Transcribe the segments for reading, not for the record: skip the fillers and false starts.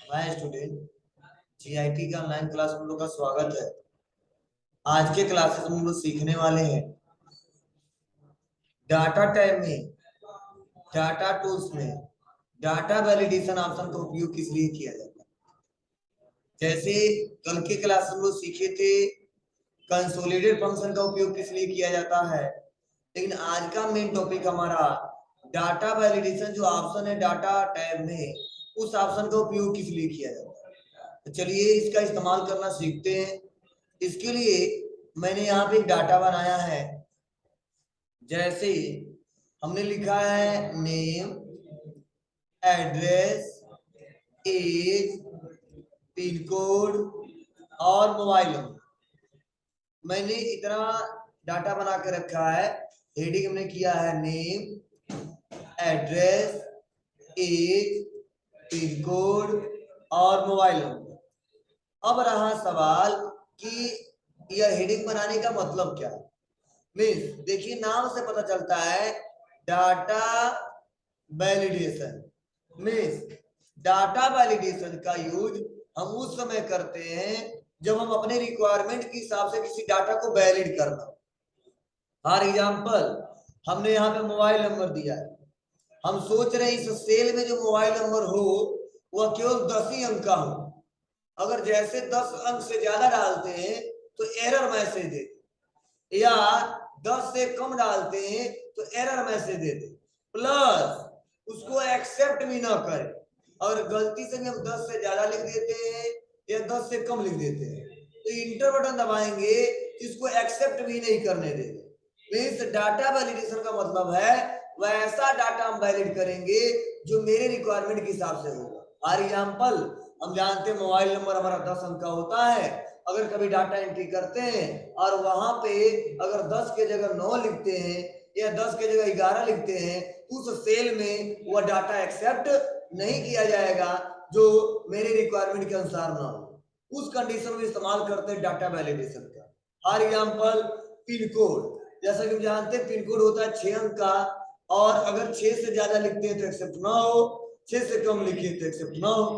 Hi student. GIT का online class में लोग का स्वागत है। आज के क्लासेस में हम लोग सीखने वाले हैं डाटा टाइप में, डाटा टूल्स में डाटा वैलिडेशन ऑप्शन का उपयोग किस लिए किया जाता है। जैसे कल के क्लास में हम लोग सीखे थे कंसोलिडेट फंक्शन का उपयोग किस लिए किया जाता है, लेकिन आज का मेन टॉपिक हमारा डाटा वैलिडेशन जो ऑप्शन है डाटा टैब में, उस ऑप्शन का उपयोग किस लिए किया जाता है। तो चलिए इसका इस्तेमाल करना सीखते हैं। इसके लिए मैंने यहाँ पे एक डाटा बनाया है। जैसे हमने लिखा है name, address, age, pin code और मोबाइल नंबर। मैंने इतना डाटा बना के रखा है। हेडिंग हमने किया है name, address, age, pin code और मोबाइल नंबर। अब रहा सवाल कि यह हेडिंग बनाने का मतलब क्या है। मीन्स देखिए नाम से पता चलता है data validation. Means data validation का यूज हम उस समय करते हैं जब हम अपने रिक्वायरमेंट के हिसाब से किसी डाटा को वैलिड करना। फॉर एग्जांपल हमने यहाँ पे मोबाइल नंबर दिया है। हम सोच रहे हैं इस सेल में जो मोबाइल नंबर हो वह केवल 10 ही अंक का हो। अगर जैसे 10 अंक से ज्यादा डालते हैं तो एरर मैसेज देते, या 10 से कम डालते हैं तो एरर मैसेज देते, प्लस उसको एक्सेप्ट भी ना करें। और गलती से भी हम 10 से ज्यादा लिख देते हैं या 10 से कम लिख देते हैं तो इंटर बटन दबाएंगे, इसको एक्सेप्ट भी नहीं करने देते। मीन्स डाटा वैलिडेशन का मतलब है वैसा डाटा हम वैलिड करेंगे जो मेरे रिक्वायरमेंट के हिसाब से होगा। फॉर एग्जाम्पल हम जानते हैं मोबाइल नंबर हमारा 10 अंक का होता है। अगर कभी डाटा एंट्री करते हैं और वहां पे अगर 10 के जगह 9 लिखते हैं या 10 के जगह 11 लिखते हैं, उस सेल में वह डाटा एक्सेप्ट नहीं किया जाएगा जो मेरे रिक्वायरमेंट के अनुसार ना हो। उस कंडीशन में इस्तेमाल करते हैं डाटा वैलिडेशन का। फॉर एग्जाम्पल पिन कोड, जैसा कि हम जानते हैं पिन कोड होता है 6 अंक का, और अगर 6 से ज्यादा लिखते हैं तो एक्सेप्ट ना हो, 6 से कम लिखिए तो एक्सेप्ट ना हो।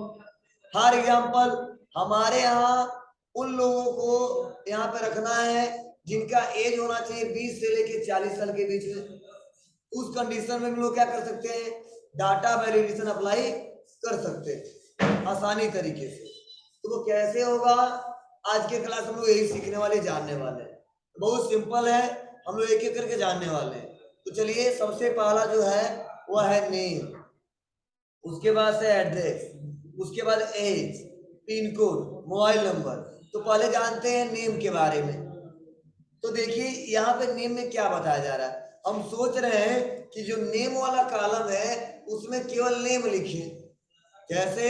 फॉर एग्जाम्पल हमारे यहाँ उन लोगों को यहाँ पे रखना है जिनका एज होना चाहिए 20 से लेके 40 साल के बीच में। उस कंडीशन में हम लोग क्या कर सकते हैं, डाटा वैलिडेशन अप्लाई कर सकते हैं आसानी तरीके से। तो वो कैसे होगा, आज के क्लास हम लोग यही सीखने वाले, जानने वाले हैं। बहुत सिंपल है, हम लोग एक एक करके जानने वाले हैं। तो चलिए सबसे पहला जो है वह है नेम, उसके बाद से एड्रेस, उसके बाद age, pin code, mobile number. तो पहले जानते हैं नेम के बारे में। तो देखिए यहाँ पे नेम में क्या बताया जा रहा है। हम सोच रहे हैं कि जो नेम वाला कॉलम है उसमें केवल नेम लिखिए। जैसे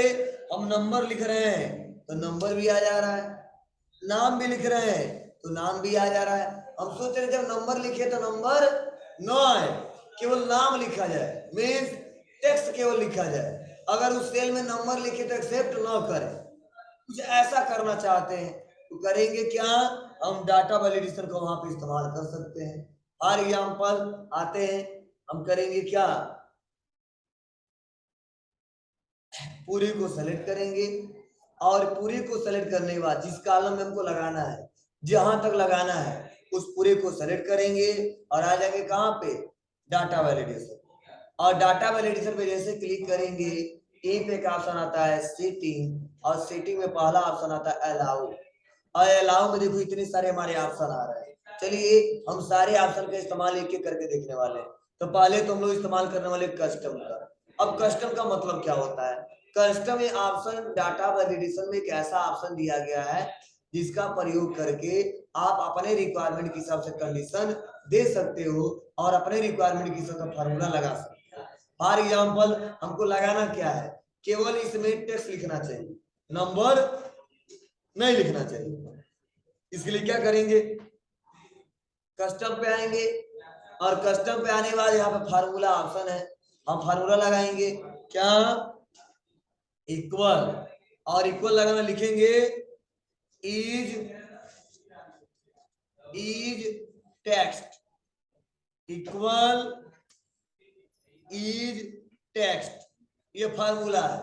हम नंबर लिख रहे हैं तो नंबर भी आ जा रहा है, नाम भी लिख रहे हैं तो नाम भी आ जा रहा है। हम सोच रहे जब नंबर लिखे तो नंबर न आए, केवल नाम लिखा जाए, मीन्स टेक्स्ट केवल लिखा जाए। अगर उस सेल में नंबर लिखे तो एक्सेप्ट ना करें। कुछ ऐसा करना चाहते हैं तो करेंगे क्या, हम डाटा वैलिडेशन को वहां पे इस्तेमाल कर सकते हैं। फॉर एग्जाम्पल आते हैं, हम करेंगे क्या, पूरे को सेलेक्ट करेंगे और पूरे को सेलेक्ट करने के बाद जिस कॉलम में हमको लगाना है, जहां तक लगाना है उस पूरे को सेलेक्ट करेंगे और आ जाएंगे कहां पे, डाटा वैलिडेशन। और डाटा वैलिडेशन पे जैसे क्लिक करेंगे, एक पे एक ऑप्शन आता है सेटिंग, और सेटिंग में पहला ऑप्शन आता है अलाउ। और अलाउ में देखो इतने सारे हमारे ऑप्शन आ रहे हैं। चलिए हम सारे ऑप्शन का इस्तेमाल एक एक करके देखने वाले हैं। तो पहले तो हम लोग इस्तेमाल करने वाले कस्टम का। अब कस्टम का मतलब क्या होता है, कस्टम ऑप्शन डाटा वैलिडेशन में एक ऐसा ऑप्शन दिया गया है जिसका प्रयोग करके आप अपने रिक्वायरमेंट के हिसाब से कंडीशन दे सकते हो और अपने रिक्वायरमेंट के हिसाब से फार्मूला लगा सकते हो। फॉर एग्जाम्पल हमको लगाना क्या है, केवल इसमें टेक्स्ट लिखना चाहिए, नंबर नहीं लिखना चाहिए। इसके लिए क्या करेंगे, कस्टम पे आएंगे और कस्टम पे आने के बाद यहाँ पे फार्मूला ऑप्शन है, हम फार्मूला लगाएंगे क्या, इक्वल, और इक्वल लगाना लिखेंगे is text, equal is text, ये फार्मूला है।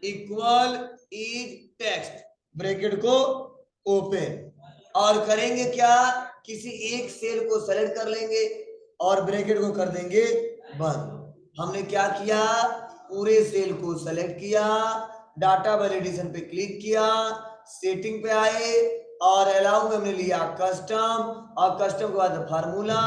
इक्वल इज टेक्स्ट, ब्रैकेट को ओपन, और करेंगे क्या, किसी एक सेल को सेलेक्ट कर लेंगे और ब्रैकेट को कर देंगे बंद। हमने क्या किया, पूरे सेल को सेलेक्ट किया, डाटा वैलिडेशन पे क्लिक किया, सेटिंग पे आए और अलाउ में हमने लिया कस्टम, और कस्टम के बाद फार्मूला,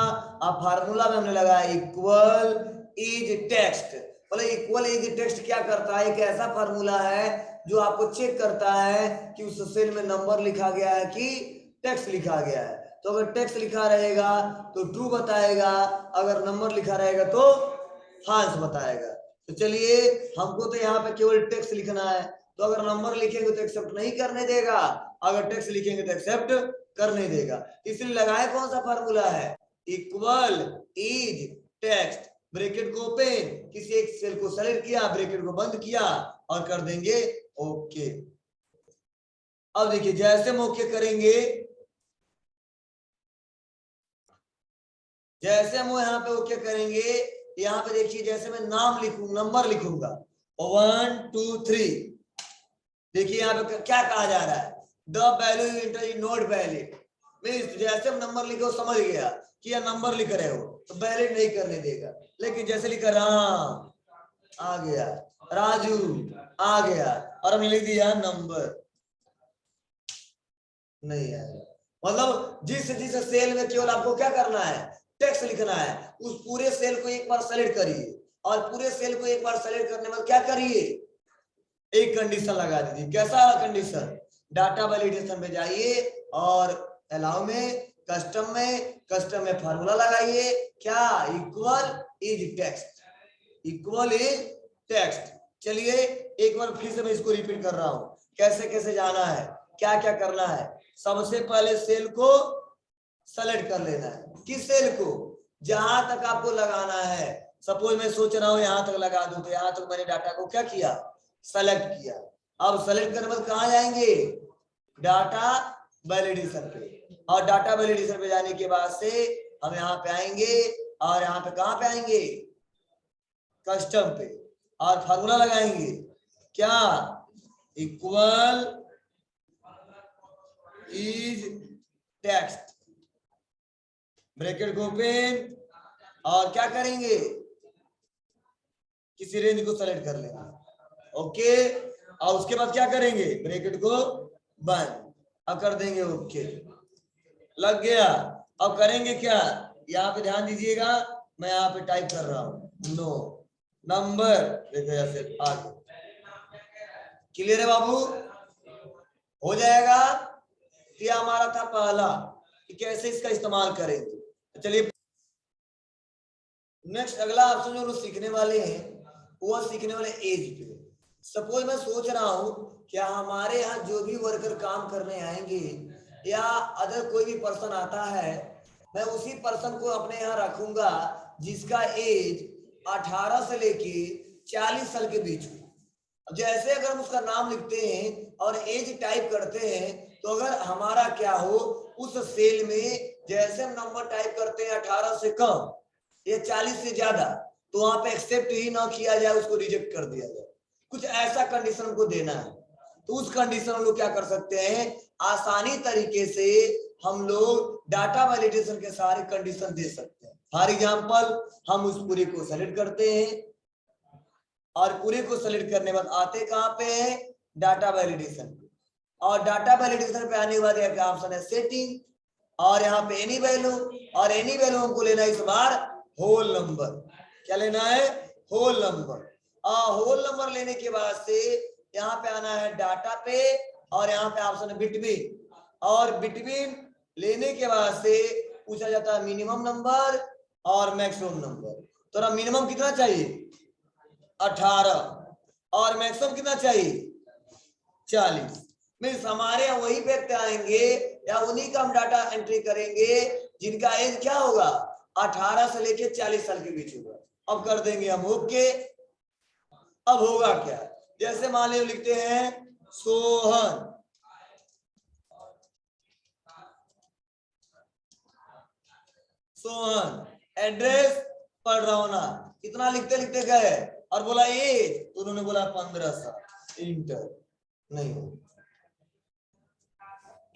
अब फार्मूला में हमने लगाया इक्वल इज टेक्स्ट। बोले इक्वल इज टेक्स्ट क्या करता है, एक ऐसा फार्मूला है जो आपको चेक करता है कि उस सेल में नंबर लिखा गया है कि टेक्स्ट लिखा गया है। तो अगर टेक्स्ट लिखा रहेगा तो ट्रू बताएगा, अगर नंबर लिखा रहेगा तो फॉल्स बताएगा। तो चलिए, हमको तो यहाँ पे केवल टेक्स्ट लिखना है, तो अगर नंबर लिखेंगे तो एक्सेप्ट नहीं करने देगा, अगर टेक्स्ट लिखेंगे तो एक्सेप्ट करने देगा। इसलिए लगाए कौन सा फार्मूला है, इक्वल इज टेक्स्ट, ब्रैकेट को ओपन, किसी एक सेल को सेलेक्ट किया, ब्रैकेट को बंद किया और कर देंगे ओके। अब देखिए जैसे हम ओके करेंगे, जैसे हम यहाँ पे ओके करेंगे, यहाँ पे देखिए जैसे मैं नाम लिखूंगा, नंबर लिखूंगा 1 2 3, देखिए यहाँ पे क्या कहा जा रहा है, the value you enter is not valid. Means जैसे हम नंबर लिखे समझ गया कि यह नंबर लिख रहे हो तो वैलिड नहीं करने देगा, लेकिन जैसे लिखा राम आ गया, राजू आ गया, और हमने लिख दिया नंबर, नहीं आएगा। मतलब जिस जिस सेल में केवल आपको क्या करना है, टेक्स्ट लिखना है, उस पूरे सेल को एक बार सेलेक्ट करिए, और पूरे सेल को एक बार सेलेक्ट करने में क्या करिए, एक कंडीशन लगा दीजिए। कैसा कंडीशन, डाटा वैलिडेशन में जाइए और अलाउ में, कस्टम में फार्मूला लगाइए, क्या, equal is text, equal is text. चलिए एक बार फिर से मैं इसको रिपीट कर रहा हूं, कैसे कैसे जाना है, क्या क्या करना है। सबसे पहले सेल को सेलेक्ट कर लेना है, किस सेल को, जहां तक आपको लगाना है। सपोज मैं सोच रहा हूं यहां तक लगा दूं, तो यहां तक मैंने डाटा को क्या किया, सेलेक्ट किया। अब सेलेक्ट करने बाद कहां जाएंगे, डाटा वैलिडेशन पे, और डाटा वैलिडेशन पे जाने के बाद से हम यहाँ पे आएंगे, और यहाँ पे कहां पे आएंगे, कस्टम पे, और फार्मूला लगाएंगे, क्या, इक्वल इज टेक्स्ट, ब्रैकेट को ओपन, और क्या करेंगे, किसी रेंज को सेलेक्ट कर लेंगे, ओके, और उसके बाद क्या करेंगे, ब्रैकेट को बंद, अब कर देंगे ओके, लग गया। अब करेंगे क्या, यहाँ पे ध्यान दीजिएगा, मैं यहाँ पे टाइप कर रहा हूं नो नंबर, देखो ऐसे आगे, क्लियर है बाबू, हो जाएगा। ये हमारा था पहला कि कैसे इसका इस्तेमाल करेंगे। चलिए नेक्स्ट अगला ऑप्शन जो सीखने वाले हैं वो सीखने वाले एज पे। सपोज मैं सोच रहा हूं क्या हमारे यहाँ जो भी वर्कर काम करने आएंगे या अदर कोई भी पर्सन आता है, मैं उसी पर्सन को अपने यहाँ रखूंगा जिसका एज 18 से लेके 40 साल के बीच हो। जैसे अगर हम उसका नाम लिखते हैं और एज टाइप करते हैं, तो अगर हमारा क्या हो, उस सेल में जैसे हम नंबर टाइप करते हैं 18 से कम या 40 से ज्यादा, तो वहां पे एक्सेप्ट ही ना किया जाए, उसको रिजेक्ट कर दिया जाए, कुछ ऐसा कंडीशन को देना है। तो उस कंडीशन हम लोग क्या कर सकते हैं, आसानी तरीके से हम लोग डाटा वैलिडेशन के सारे कंडीशन दे सकते हैं। फॉर एग्जांपल हम उस पूरे को सेलेक्ट करते हैं, और पूरे को सेलेक्ट करने के बाद आते कहां पे है, डाटा वैलिडेशन पे, और डाटा वैलिडेशन पे आने के बाद क्या ऑप्शन है, सेटिंग, और यहाँ पे एनी वैल्यू, और एनी वैल्यू हमको लेना इस बार होल नंबर, क्या लेना है, होल नंबर। होल नंबर लेने के बाद से यहाँ पे आना है डाटा पे, और यहाँ पे ऑप्शन है बिटवीन, और बिटवीन लेने के बाद से पूछा जाता है मिनिमम नंबर और मैक्सिमम नंबर। तो मिनिमम कितना चाहिए, 18, और मैक्सिमम कितना चाहिए, 40। मीन्स हमारे यहाँ वही व्यक्ति आएंगे या उन्हीं का हम डाटा एंट्री करेंगे जिनका एज क्या होगा, 18 से लेके 40 साल के बीच होगा। अब कर देंगे हम ओके। अब होगा क्या, जैसे मान लीजिए लिखते हैं सोहन, सोहन एड्रेस पढ़रौना, इतना लिखते लिखते गए और बोला एज, तो उन्होंने बोला 15 साल। इंटर नहीं हो।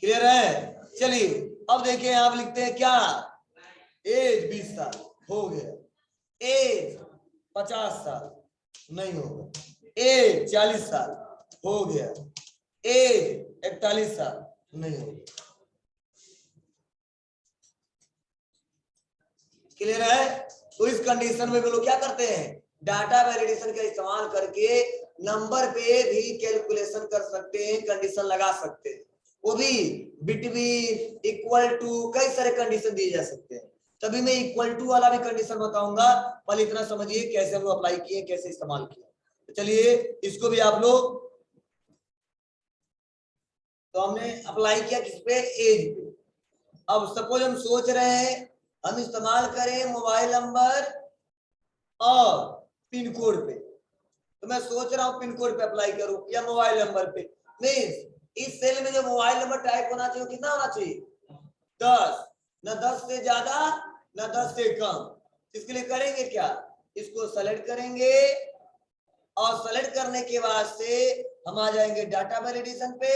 क्लियर है? चलिए अब देखिए आप लिखते हैं क्या, एज 20 साल हो गया, एज 50 साल नहीं होगा, एज 40 साल हो गया, एज 41 साल नहीं होगा। क्लियर है? तो इस कंडीशन में भी लोग क्या करते हैं, डाटा वैलिडेशन का इस्तेमाल करके नंबर पे भी कैलकुलेशन कर सकते हैं, कंडीशन लगा सकते हैं, वो भी बिटवीन, इक्वल टू, कई सारे कंडीशन दिए जा सकते हैं। तभी मैं इक्वल टू वाला भी कंडीशन बताऊंगा, पहले इतना समझिए कैसे हम लोग अप्लाई किए, कैसे इस्तेमाल किया। तो चलिए इसको भी आप लोग, तो हमने अप्लाई किया किस पे, एज पे। अब सपोज हम सोच रहे हैं हम इस्तेमाल करें मोबाइल नंबर और पिन कोड पे, तो मैं सोच रहा हूं पिन कोड पे अप्लाई करूं या मोबाइल नंबर पे। मींस इस सेल में जो मोबाइल नंबर टाइप होना चाहिए कितना होना चाहिए, 10, न 10 से ज्यादा न 10 से कम। इसके लिए करेंगे क्या, इसको सेलेक्ट करेंगे और सेलेक्ट करने के बाद से हम आ जाएंगे डाटा वैलिडेशन पे,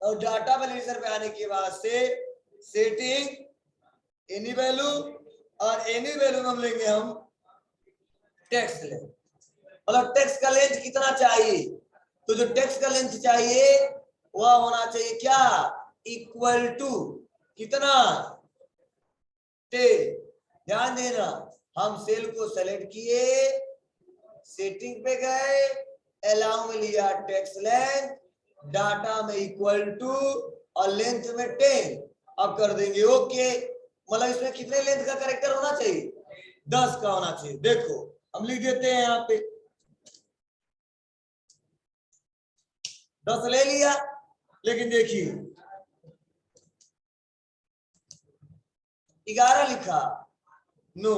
और डाटा वैलिडेशन पे आने के बाद से सेटिंग, एनी वैल्यू, और एनी वैल्यू में हम लेंगे हम टेक्स्ट लेंथ, मतलब टेक्स्ट का लेंथ कितना चाहिए, तो जो टेक्स्ट का लेंथ चाहिए वह होना चाहिए क्या, इक्वल टू कितना, 10। ध्यान देना, हम सेल को सेलेक्ट किए, सेटिंग पे गए, अलाउ में लिया टेक्स्ट लेंथ, डाटा में इक्वल टू और लेंथ में 10, अब कर देंगे ओके। मतलब इसमें कितने लेंथ का कैरेक्टर होना चाहिए, 10 का होना चाहिए। देखो हम लिख देते हैं यहाँ पे 10 ले लिया, लेकिन देखिए 11 लिखा, नो,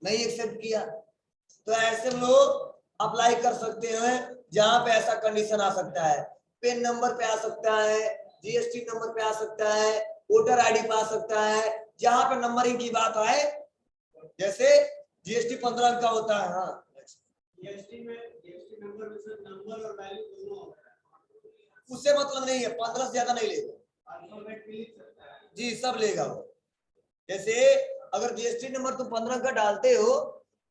नहीं एक्सेप्ट किया। तो ऐसे हम लोग अप्लाई कर सकते हैं, जहां पे ऐसा कंडीशन आ सकता है, पेन नंबर पे आ सकता है, जीएसटी नंबर पे आ सकता है, वोटर आईडी पे आ सकता है, जहां पे नंबरिंग की बात आए, जैसे जीएसटी 15 अंक का होता है। हाँ जीएसटी में जीएसटी नंबर में सिर्फ नंबर और वैल्यू दोनों होता है, उससे मतलब नहीं है, 15 से ज्यादा नहीं लेगा जी, सब लेगा वो। जैसे अगर जीएसटी नंबर तुम 15 का डालते हो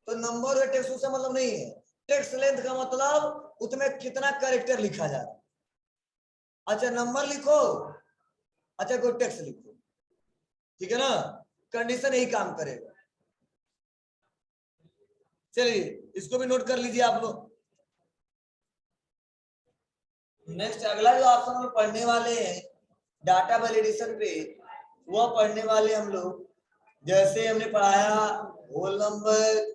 तो नंबर और टेक्स्ट से मतलब नहीं है, टेक्स्ट लेंथ का मतलब उसमें कितना कैरेक्टर लिखा जा रहा है। अच्छा नंबर लिखो, अच्छा कोई टेक्स्ट लिखो, ठीक है ना, कंडीशन यही काम करेगा। चलिए इसको भी नोट कर लीजिए आप लोग। नेक्स्ट अगला जो ऑप्शन हम पढ़ने वाले हैं डाटा वैलिडेशन पे, वह पढ़ने वाले हम लोग, जैसे हमने पढ़ाया होल नंबर,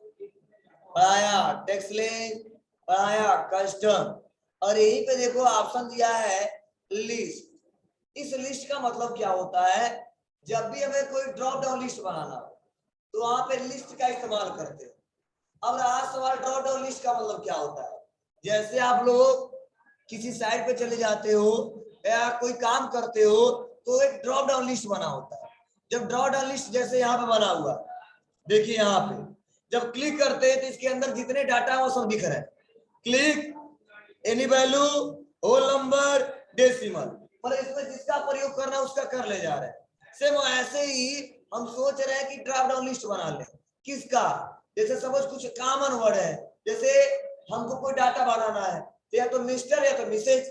पढ़ाया टेक्स्ट लेंथ, पढ़ाया कस्टम, और यहीं पे देखो ऑप्शन दिया है लिस्ट। इस लिस्ट का मतलब क्या होता है, जब भी हमें कोई ड्रॉप डाउन लिस्ट बनाना हो तो वहां पे लिस्ट का इस्तेमाल करते हैं। अब रहा सवाल ड्रॉप डाउन लिस्ट का मतलब क्या होता है, जैसे आप लोग किसी साइट पे चले जाते हो या कोई काम करते हो तो एक ड्रॉप डाउन लिस्ट बना होता है। जब ड्रॉप डाउन लिस्ट जैसे यहाँ पे बना हुआ, देखिए यहाँ पे जब क्लिक करते हैं तो इसके अंदर जितने डाटा है वो सब दिख रहे हैं, click, any value, whole number, decimal, मतलब इसमें जिसका प्रयोग करना है उसका कर ले जा रहे हैं। सेम ऐसे ही हम सोच रहे हैं कि ड्रॉप डाउन लिस्ट बना ले, किसका, जैसे सपोज कुछ कॉमन वर्ड है, जैसे हमको कोई डाटा बनाना है तो या तो मिस्टर या तो मिसेज,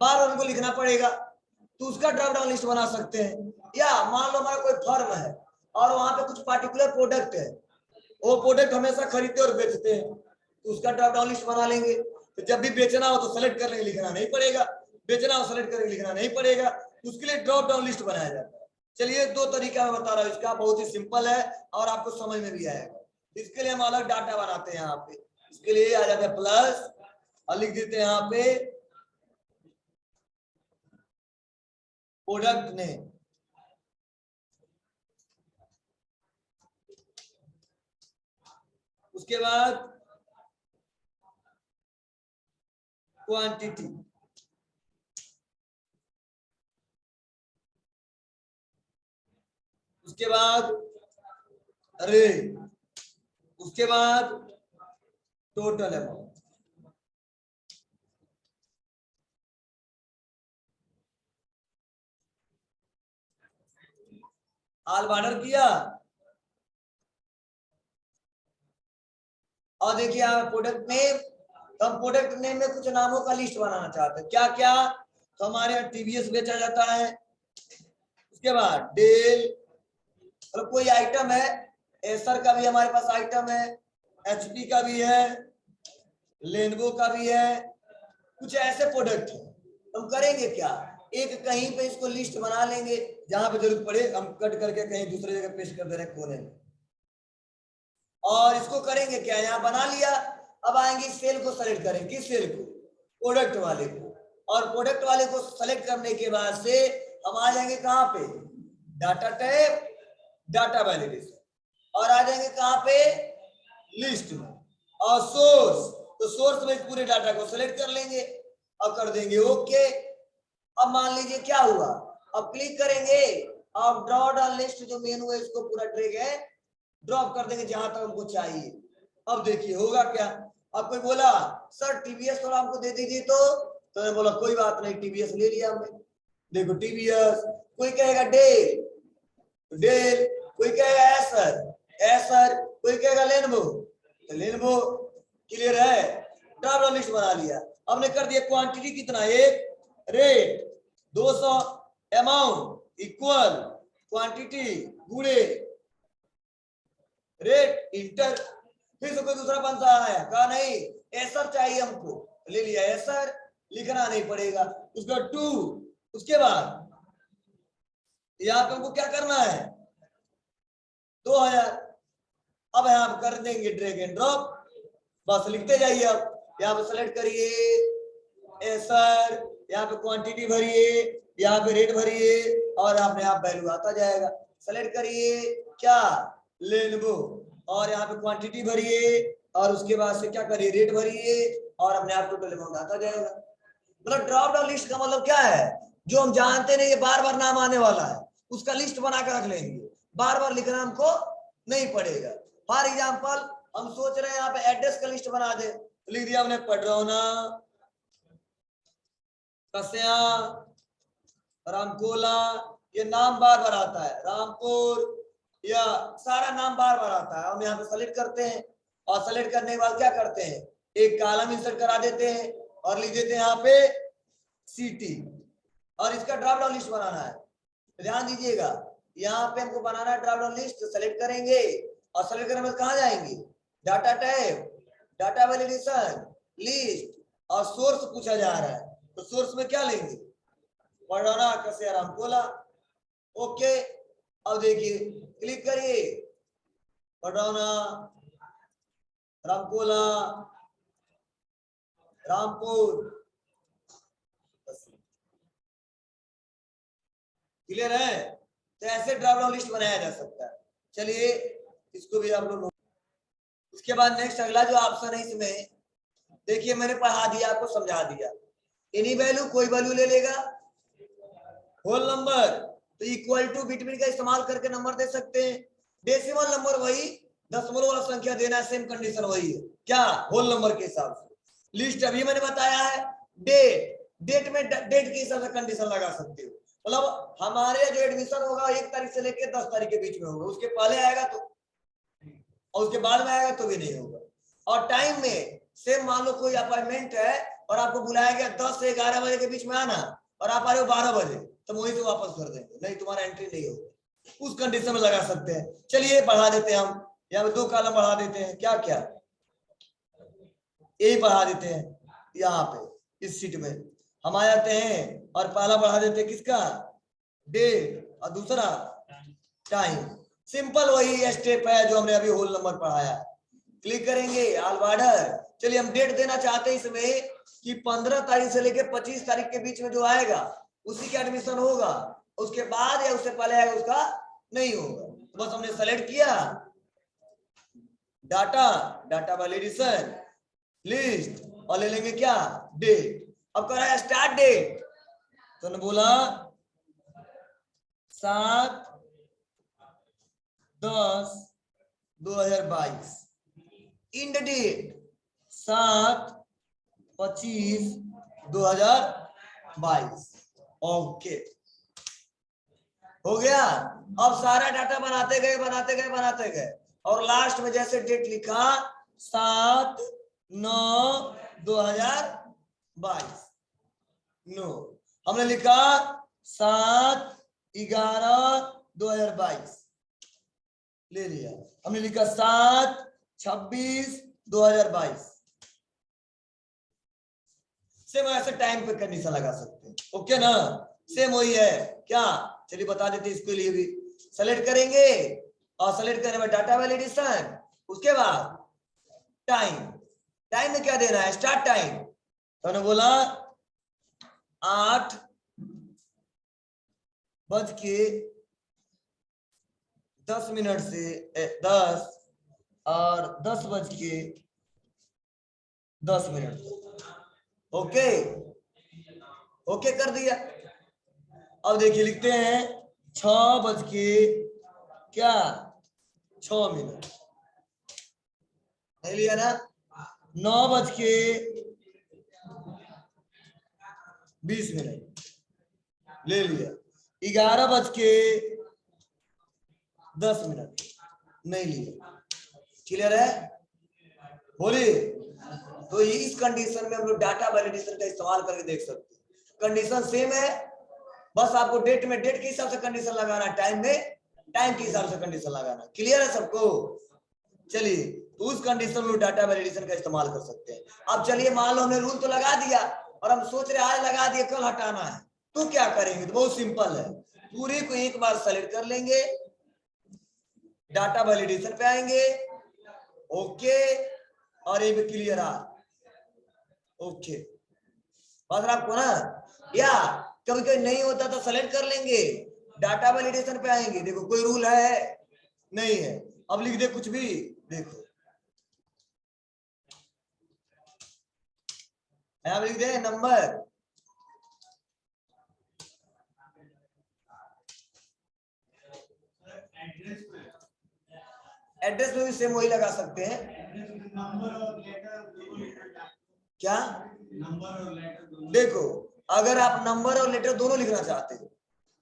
बार उनको लिखना पड़ेगा, तो उसका ड्रॉप डाउन लिस्ट बना सकते हैं। या मान लो हमारा कोई फर्म है और वहां पे कुछ पार्टिकुलर प्रोडक्ट है, वो प्रोडक्ट हमेशा खरीदते और बेचते हैं, तो उसका ड्रॉप डाउन लिस्ट बना लेंगे। तो जब भी बेचना हो तो सेलेक्ट करके लिखना नहीं पड़ेगा, बेचना हो सेलेक्ट करके लिखना नहीं पड़ेगा, उसके लिए ड्रॉप डाउन लिस्ट बनाया जाता है। चलिए दो तरीका मैं बता रहा हूँ, इसका बहुत ही सिंपल है और आपको समझ में भी आएगा। इसके लिए हम अलग डाटा बनाते हैं, यहाँ पे इसके लिए आ जाता है प्लस और लिख देते हैं यहाँ पे प्रोडक्ट नेम, उसके बाद क्वांटिटी, उसके बाद रेट, उसके बाद टोटल अमाउंट। ऑल बॉर्डर किया और देखिए प्रोडक्ट नेम, तो हम प्रोडक्ट नेम में कुछ नामों का लिस्ट बनाना चाहते हैं। क्या क्या, तो हमारे यहाँ टीवीएस बेचा जाता है, उसके बाद डेल, मतलब कोई आइटम है, एसर का भी हमारे पास आइटम है, एचपी का भी है, लेनोवो का भी है, कुछ ऐसे प्रोडक्ट है। हम करेंगे क्या, एक कहीं पे इसको लिस्ट बना लेंगे, जहां पे जरूरत पड़े हम कट करके कहीं दूसरे जगह पेस्ट कर दे रहे हैं कोने में। और इसको करेंगे क्या, यहाँ बना लिया, अब आएंगे सेल को सेलेक्ट करें, किस सेल को, प्रोडक्ट वाले को, और प्रोडक्ट वाले को सेलेक्ट करने के बाद से हम आ जाएंगे कहाँ पे, डाटा टैब, डाटा वैलिडेशन, और आ जाएंगे कहाँ पे, लिस्ट में, और सोर्स, तो सोर्स में पूरे डाटा को सेलेक्ट कर लेंगे और कर देंगे ओके। अब मान लीजिए क्या हुआ, अब क्लिक करेंगे और ड्रॉ डाउन लिस्ट जो मेनू है इसको पूरा ड्रैग है ड्रॉप कर देंगे जहां तक हमको चाहिए। अब देखिए होगा क्या, अब कोई बोला सर टीवीएस थोड़ा हमको दे दीजिए, तो मैं बोला कोई बात नहीं, टीवीएस ले लिया हमने, देखो टीवीएस, कोई कहेगा डेल, डेल, कोई कहेगा एसर, एसर, कोई कहेगा लेनोवो, तो लेनोवो, क्लियर है, ड्रॉप डाउन लिस्ट बना लिया। हमने कर दिया क्वांटिटी कितना, एक, रेट 200, अमाउंट इक्वल क्वांटिटी गुणे रेट इंटर, फिर से कोई दूसरा बंदा आया, कहा नहीं एसर चाहिए हमको, ले लिया एसर, लिखना नहीं पड़ेगा, उसका टू, उसके बाद यहाँ पे हमको क्या करना है 2000, अब यहाँ कर देंगे ड्रैग एंड ड्रॉप, बस लिखते जाइए। अब यहाँ पे सेलेक्ट करिए एसर, यहाँ पे क्वांटिटी भरिए, यहाँ पे रेट भरिए और अपने आप वैल्यू आता जाएगा। सेलेक्ट करिए क्या, लेनोवो, और यहाँ पे क्वांटिटी भरिए और उसके बाद से क्या करिए, रेट भरिए और अपने आप टोटल अमाउंट आता जाएगा। मतलब ड्रॉप डाउन लिस्ट का मतलब क्या है, जो हम जानते नहीं, ये बार बार नाम आने वाला है, उसका लिस्ट बना कर रख लेंगे, बार बार लिखना हमको नहीं पड़ेगा। फॉर एग्जाम्पल हम सोच रहे हैं यहाँ पे एड्रेस का लिस्ट बना दे, लिख दिया हमने पडरौना, कस्या, रामकोला, ये नाम बार बार आता है, रामपुर, या सारा नाम बार बार आता है। हम यहाँ पे सेलेक्ट करते हैं और सेलेक्ट करने के बाद क्या करते हैं, एक कॉलम इंसर्ट करा देते हैं और लिख देते हैं यहाँ पे सिटी, और इसका ड्रॉप डाउन लिस्ट बनाना है। ध्यान दीजिएगा, यहाँ पे हमको बनाना है ड्रॉप डाउन लिस्ट, सेलेक्ट करेंगे और सेलेक्ट करने में कहाँ जाएंगे, data tab, data validation, list, और सोर्स पूछा जा रहा है, तो सोर्स में क्या लेंगे, पडरौना, कस्या, रामकोला, ओके। अब देखिए क्लिक करिए, पडरौना, रामकोला, रामपुर, क्लियर है। तो ऐसे ड्रॉप डाउन लिस्ट बनाया जा सकता है। चलिए इसको भी आप लोग, इसके बाद नेक्स्ट अगला जो ऑप्शन है इसमें देखिए, मैंने पढ़ा दिया, आपको समझा दिया, एनी वैल्यू कोई वैल्यू ले लेगा, होल नंबर तो इक्वल टू बिटवीन का इस्तेमाल करके नंबर दे सकते हैं, डेसिमल नंबर वही, दशमलव वाला संख्या देना, सेम कंडीशन वही है, क्या, होल नंबर के हिसाब से। लिस्ट अभी मैंने बताया है, डेट, डेट में डेट के हिसाब से कंडीशन लगा सकते हो, मतलब हमारे जो एडमिशन होगा 1 तारीख से लेकर 10 तारीख के बीच में होगा, उसके पहले आएगा तो, और उसके बाद में आएगा तो भी नहीं होगा। और टाइम में सेम, मान लो कोई अपॉइंटमेंट है और आपको बुलाया गया 10 से 11 बजे के बीच में आना, और आप आ रहे हो 12 बजे, तो वहीं से वापस कर देंगे, नहीं तुम्हारा एंट्री नहीं होगा, उस कंडीशन में लगा सकते हैं। चलिए बढ़ा देते हैं हम, यहाँ पे 2 कॉलम बढ़ा देते हैं, क्या क्या, यही बढ़ा देते हैं, यहाँ पे इस सीट में हम आ जाते हैं और पहला बढ़ा देते हैं किसका, डेट, और दूसरा टाइम, सिंपल वही स्टेप है जो हमने अभी होल नंबर पढ़ाया। क्लिक करेंगे ऑल बॉर्डर, चलिए हम डेट देना चाहते हैं इसमें कि 15 तारीख से लेकर 25 तारीख के बीच में जो आएगा उसी का एडमिशन होगा, उसके बाद या उससे पहले आएगा उसका नहीं होगा। तो बस हमने सेलेक्ट किया डाटा, डाटा वैलिडेशन, लिस्ट, और ले लेंगे क्या, डेट। अब कर रहा है स्टार्ट डेट, तो ने बोला 7/10/2022, इंड डेट 7/25/2022, ओके। हो गया। अब सारा डाटा बनाते गए बनाते गए बनाते गए और लास्ट में जैसे डेट लिखा 7/9/2022। नो, हमने लिखा 7/11/2022 ले लिया। हमने लिखा 7/26/2022। सेम ऐसे टाइम पे कंडीशन लगा सकते हैं। ओके ना, सेम वही है क्या। चलिए बता देते इसके लिए भी। सेलेक्ट करेंगे और सेलेक्ट करने में डाटा वैलिडेशन, उसके बाद टाइम। टाइम में क्या देना है, स्टार्ट टाइम। तो हमने बोला 8:10 से 10 और 10:10 ओके, ओके कर दिया। अब देखिए लिखते हैं 6:06 नहीं लिया ना, 9:20 ले लिया, 11:10 नहीं लिया। क्लियर है, बोलिए। तो इस कंडीशन में हम लोग डाटा वैलिडेशन का इस्तेमाल करके देख सकते हैं। कंडीशन सेम है, बस आपको डेट में डेट के हिसाब से कंडीशन लगाना, टाइम में टाइम के हिसाब से कंडीशन लगाना। क्लियर है सबको। चलिए, तो उस कंडीशन में डाटा वैलिडेशन का इस्तेमाल कर सकते हैं। अब चलिए मान लो हमने रूल तो लगा दिया और हम सोच रहे आज लगा दिए कल हटाना है, तो क्या करेंगे। तो बहुत सिंपल है, पूरे को एक बार सेलेक्ट कर लेंगे, डाटा वैलिडेशन पे आएंगे, ओके, और ये भी क्लियर आ ओके। बात आपको ना, या कभी कभी नहीं होता तो सेलेक्ट कर लेंगे, डाटा वैलिडेशन पे आएंगे। देखो कोई रूल है नहीं है, अब लिख दे कुछ भी। देखो यहाँ लिख दे नंबर, एड्रेस में भी सेम वही लगा सकते हैं। क्या नंबर और लेटर, देखो अगर आप नंबर और लेटर दोनों लिखना चाहते हो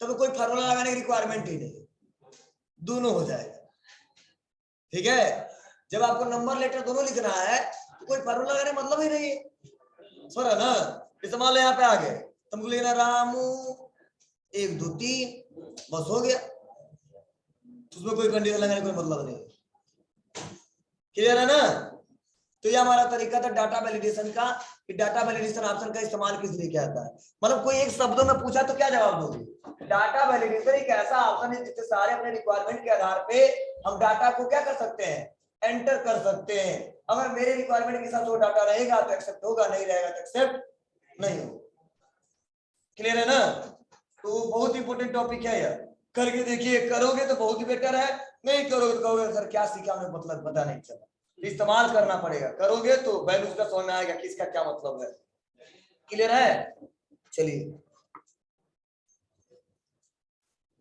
तो कोई फार्मूला लगाने की रिक्वायरमेंट ही नहीं, दोनों हो जाएगा। ठीक है, जब आपको नंबर लेटर दोनों लिखना है तो कोई फार्मूला लगाने मतलब ही नहीं है, सर है ना। जैसे मान लो यहाँ पे आ गए, तुमको लिखना रामू 1 2 3, बस हो गया, उसमें कोई कंडीशन लगाने कोई मतलब नहीं। क्लियर है ना। तो ये हमारा तरीका था डाटा वैलिडेशन का, कि डाटा वैलिडेशन ऑप्शन का इस्तेमाल किस लिए किया जाता है। मतलब कोई एक शब्दों में पूछा तो क्या जवाब दोगे। डाटा वैलिडेशन एक ऐसा ऑप्शन है जिससे सारे अपने रिक्वायरमेंट के आधार पे हम डाटा को क्या कर सकते हैं, एंटर कर सकते हैं। अगर मेरे रिक्वायरमेंट के हिसाब से वो डाटा रहेगा तो एक्सेप्ट होगा, नहीं रहेगा तो एक्सेप्ट नहीं होगा। क्लियर है ना। तो बहुत इंपॉर्टेंट टॉपिक है यार, करके देखिए, करोगे तो बहुत ही बेटर है, नहीं करोगे तो कहोगे सर क्या सीखा हमें, मतलब पता नहीं चला। इस्तेमाल करना पड़ेगा, करोगे तो वैल्यूज का समझ में आएगा किसका क्या मतलब है। क्लियर है, चलिए।